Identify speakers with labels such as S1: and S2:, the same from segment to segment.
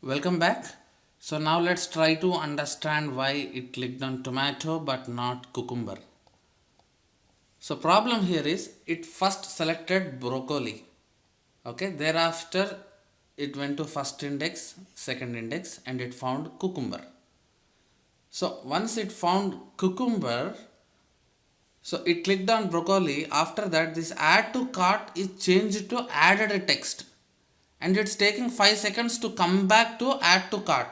S1: Welcome back. So now let's try to understand why it clicked on tomato but not cucumber. So problem here is it first selected broccoli. Okay, thereafter it went to first index, second index and it found cucumber. So once it found cucumber, so it clicked on broccoli. After that, this add to cart is changed to added a text, and it's taking 5 seconds to come back to add to cart,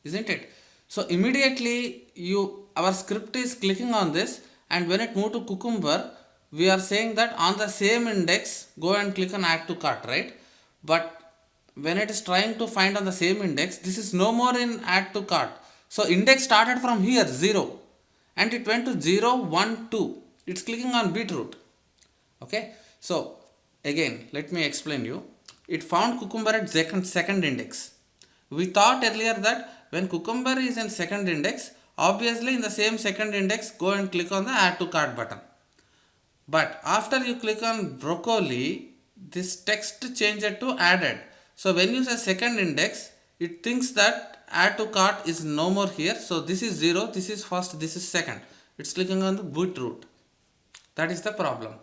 S1: isn't it? So immediately our script is clicking on this, and when it moved to cucumber, we are saying that on the same index go and click on add to cart, right? But when it is trying to find on the same index, this is no more in add to cart. So index started from here 0 and it went to 0 1 2. It's clicking on beetroot. Okay, so again let me explain you. It found cucumber at second index. We thought earlier that when cucumber is in second index, obviously in the same second index go and click on the add to cart button. But after you click on broccoli, this text changed to added. So when you say second index, it thinks that add to cart is no more here. So this is 0, this is first, this is second. It's clicking on the beetroot. That is the problem.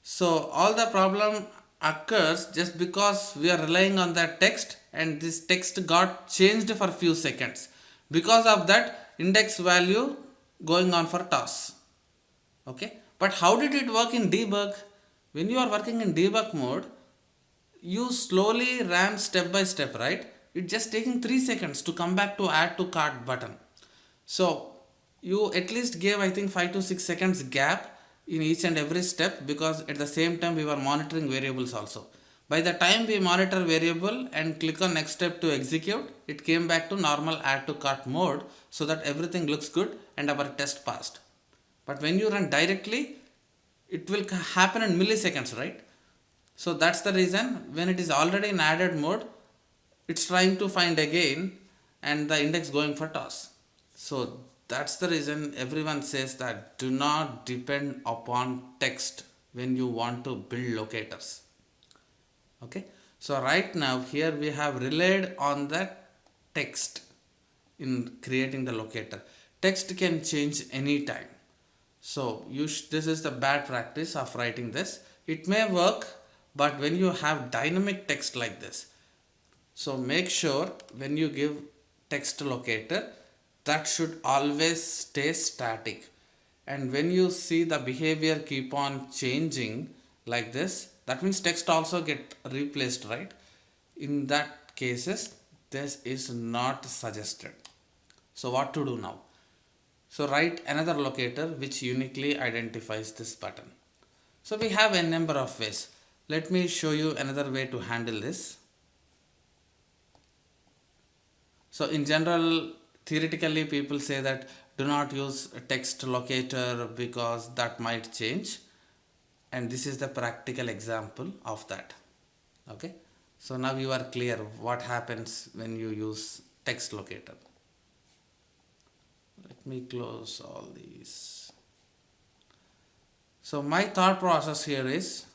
S1: So all the problem occurs just because we are relying on that text, and this text got changed for few seconds. Because of that, index value going on for toss. Okay, but how did it work in debug? When you are working in debug mode, you slowly ran step by step, right? It just taking 3 seconds to come back to add to cart button. So you at least gave, I think, 5 to 6 seconds gap in each and every step, because at the same time we were monitoring variables also. By the time we monitor variable and click on next step to execute, it came back to normal add to cart mode, so that everything looks good and our test passed. But when you run directly, it will happen in milliseconds, right? So that's the reason when it is already in added mode, it's trying to find again and the index going for toss. So that's the reason everyone says that do not depend upon text when you want to build locators. Okay, so right now here we have relied on the text in creating the locator. Text can change anytime. So this is the bad practice of writing this. It may work, but when you have dynamic text like this, so make sure when you give text locator, that should always stay static. And when you see the behavior keep on changing like this, that means text also get replaced, right? In that cases, this is not suggested. So what to do now? So write another locator which uniquely identifies this button. So we have a number of ways. Let me show you another way to handle this. So in general, theoretically people say that do not use a text locator because that might change. And this is the practical example of that. Okay. So now you are clear what happens when you use text locator. Let me close all these. So my thought process here is,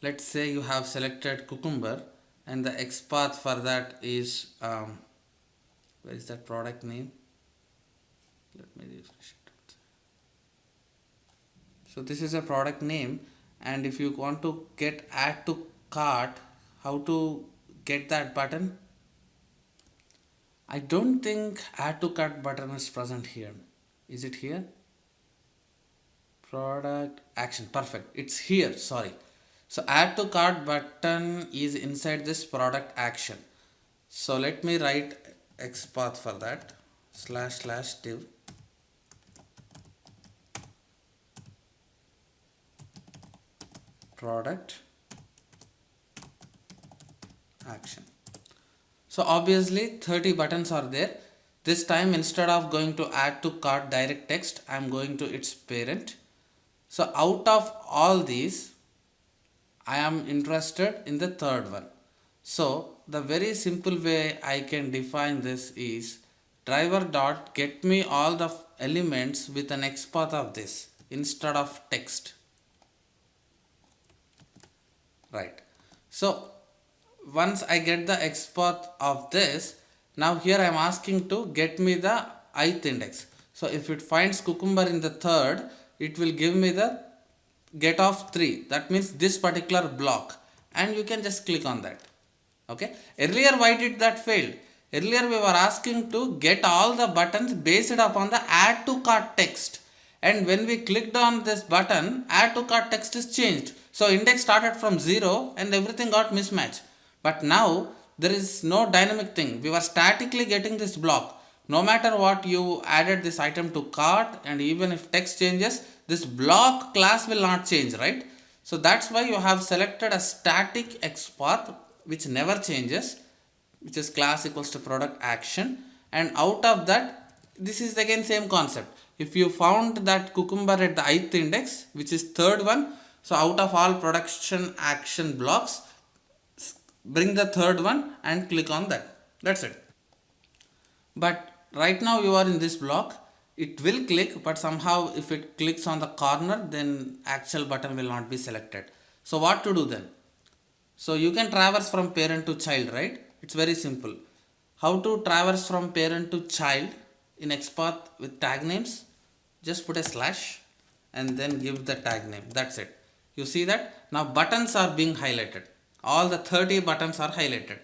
S1: let's say you have selected cucumber and the XPath for that is where is that product name? Let me refresh it. So this is a product name, and if you want to get add to cart, how to get that button? I don't think add to cart button is present here. Is it here? Product action, perfect, it's here, sorry. So add to cart button is inside this product action. So let me write XPath for that, / div product action. So obviously 30 buttons are there. This time instead of going to add to cart direct text, I am going to its parent. So out of all these, I am interested in the third one. So the very simple way I can define this is driver dot get me all the elements with an XPath of this instead of text. Right. So once I get the export of this, now here I am asking to get me the ith index. So if it finds cucumber in the third, it will give me the get of 3. That means this particular block, and you can just click on that. Okay. Earlier, why did that fail? Earlier we were asking to get all the buttons based upon the add to cart text, and when we clicked on this button, add to cart text is changed. So index started from 0 and everything got mismatched. But now there is no dynamic thing. We were statically getting this block. No matter what you added this item to cart, and even if text changes, this block class will not change, right? So that's why you have selected a static XPath which never changes, which is class equals to product action, and out of that, this is again same concept. If you found that cucumber at the ith index, which is third one, so out of all production action blocks, bring the third one and click on that. That's it. But right now you are in this block, it will click, but somehow if it clicks on the corner, then actual button will not be selected. So what to do then? So you can traverse from parent to child, right? It's very simple. How to traverse from parent to child in XPath with tag names? Just put a slash and then give the tag name. That's it. You see that? Now buttons are being highlighted. All the 30 buttons are highlighted.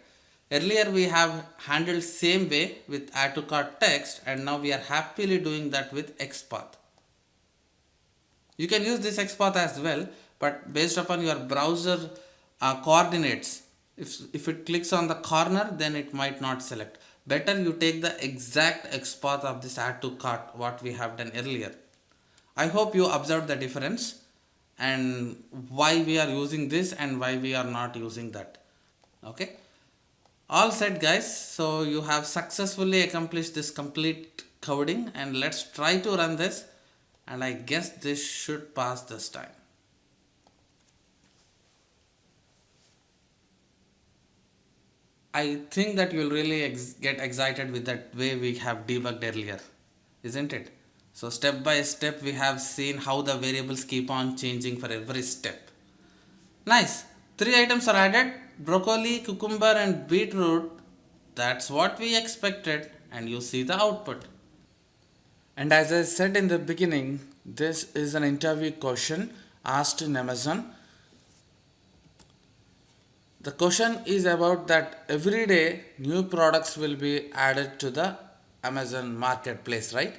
S1: Earlier we have handled same way with add to cart text, and now we are happily doing that with XPath. You can use this XPath as well, but based upon your browser coordinates, if it clicks on the corner, then it might not select. Better you take the exact XPath of this add to cart what we have done earlier. I hope you observed the difference and why we are using this and why we are not using that. Okay. All set guys, so you have successfully accomplished this complete coding, and let's try to run this, and I guess this should pass this time. I think that you will really get excited with that way we have debugged earlier, isn't it? So step by step we have seen how the variables keep on changing for every step. Nice. 3 items are added: broccoli, cucumber and beetroot. That's what we expected, and you see the output. And as I said in the beginning, this is an interview question asked in Amazon. The question is about that every day new products will be added to the Amazon marketplace, right?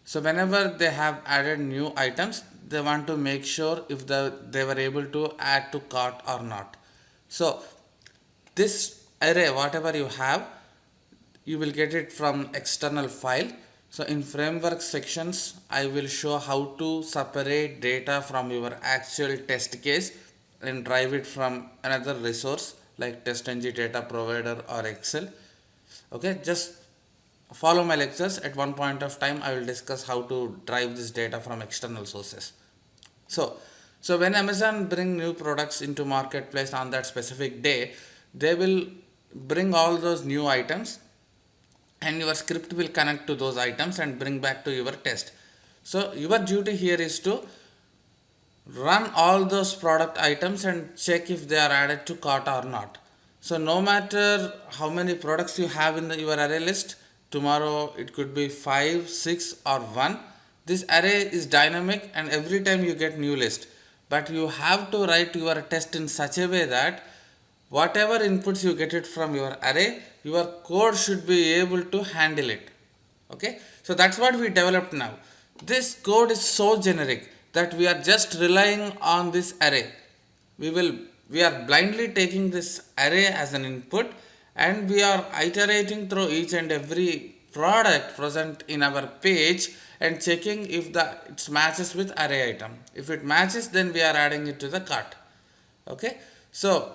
S1: So whenever they have added new items, they want to make sure if they were able to add to cart or not. So this array, whatever you have, you will get it from external file. So in framework sections, I will show how to separate data from your actual test case and drive it from another resource like TestNG data provider or Excel. Okay, just follow my lectures. At one point of time, I will discuss how to drive this data from external sources. So when Amazon bring new products into marketplace on that specific day, they will bring all those new items, and your script will connect to those items and bring back to your test. So your duty here is to run all those product items and check if they are added to cart or not. So no matter how many products you have in your array list, tomorrow it could be 5, 6 or 1. This array is dynamic and every time you get new list. But you have to write your test in such a way that whatever inputs you get it from your array, your code should be able to handle it. Okay, so that's what we developed now. This code is so generic that we are just relying on this array. We are blindly taking this array as an input, and we are iterating through each and every product present in our page and checking if it matches with array item. If it matches, then we are adding it to the cart. Okay, so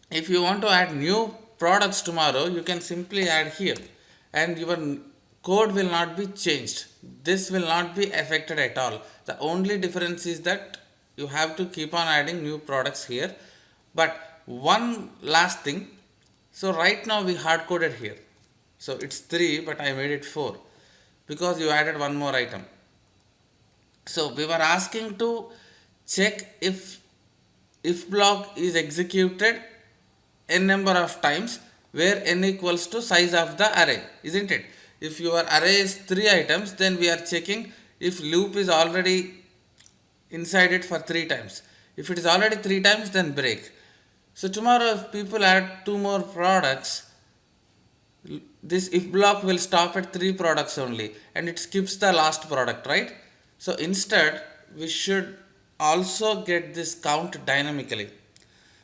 S1: if you want to add new products tomorrow, you can simply add here, and your code will not be changed. This will not be affected at all. The only difference is that you have to keep on adding new products here. But one last thing, so right now we hard coded here, so it's 3 but I made it 4 because you added one more item. So we were asking to check if if block is executed n number of times where n equals to size of the array, isn't it? If your array is 3 items, then we are checking if loop is already inside it for 3 times. If it is already 3 times, then break. So tomorrow if people add 2 more products, this if block will stop at 3 products only and it skips the last product, right? So instead we should also get this count dynamically.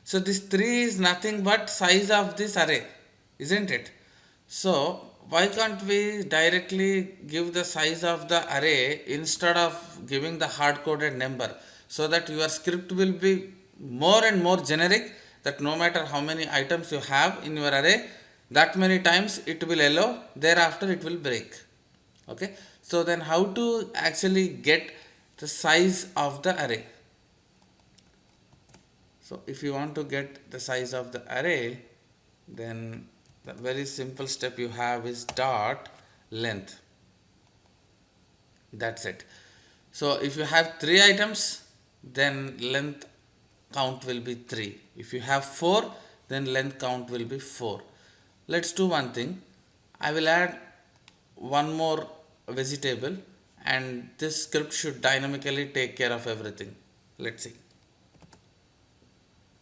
S1: So this 3 is nothing but size of this array, isn't it? So why can't we directly give the size of the array instead of giving the hard coded number, so that your script will be more and more generic, that no matter how many items you have in your array, that many times it will allow, thereafter it will break. Okay, so then how to actually get the size of the array? So if you want to get the size of the array, then the very simple step you have is dot length. That's it. So if you have 3 items, then length count will be 3. If you have 4, then length count will be 4. Let's do one thing. I will add one more vegetable and this script should dynamically take care of everything. Let's see.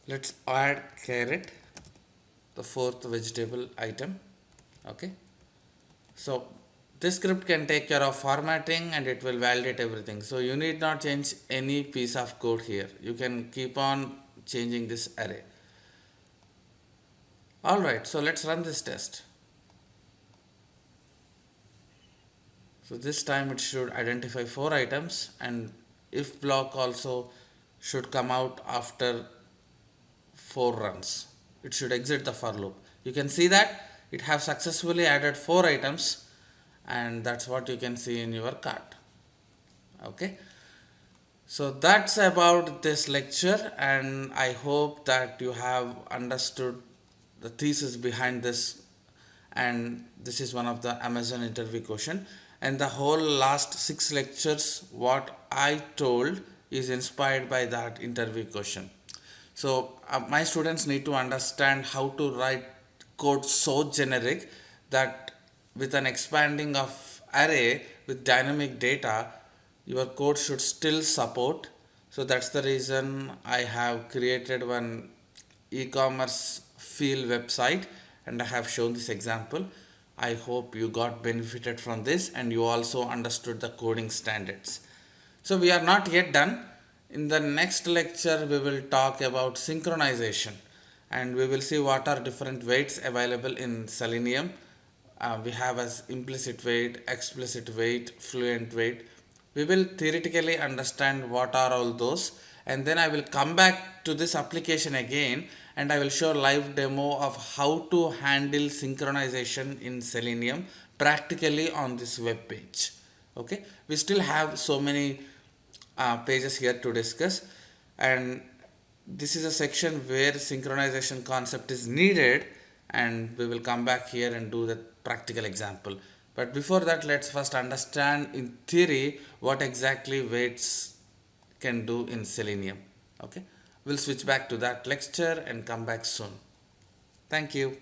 S1: Let's add carrot, the fourth vegetable item. Okay, so this script can take care of formatting and it will validate everything, so you need not change any piece of code here. You can keep on changing this array. Alright, so let's run this test. So this time it should identify 4 items, and if block also should come out after 4 runs. It should exit the for loop. You can see that it has successfully added 4 items, and that's what you can see in your cart. Okay, so that's about this lecture, and I hope that you have understood the thesis behind this, and this is one of the Amazon interview question, and the whole last 6 lectures what I told is inspired by that interview question. So my students need to understand how to write code so generic that with an expanding of array with dynamic data, your code should still support. So that's the reason I have created one e-commerce field website and I have shown this example. I hope you got benefited from this and you also understood the coding standards. So we are not yet done. In the next lecture, we will talk about synchronization and we will see what are different weights available in Selenium. We have as implicit weight, explicit weight, fluent weight. We will theoretically understand what are all those, and then I will come back to this application again and I will show live demo of how to handle synchronization in Selenium practically on this web page. Okay, we still have so many pages here to discuss, and this is a section where synchronization concept is needed, and we will come back here and do the practical example. But before that, let's first understand in theory what exactly weights can do in Selenium. Okay, we'll switch back to that lecture and come back soon. Thank you.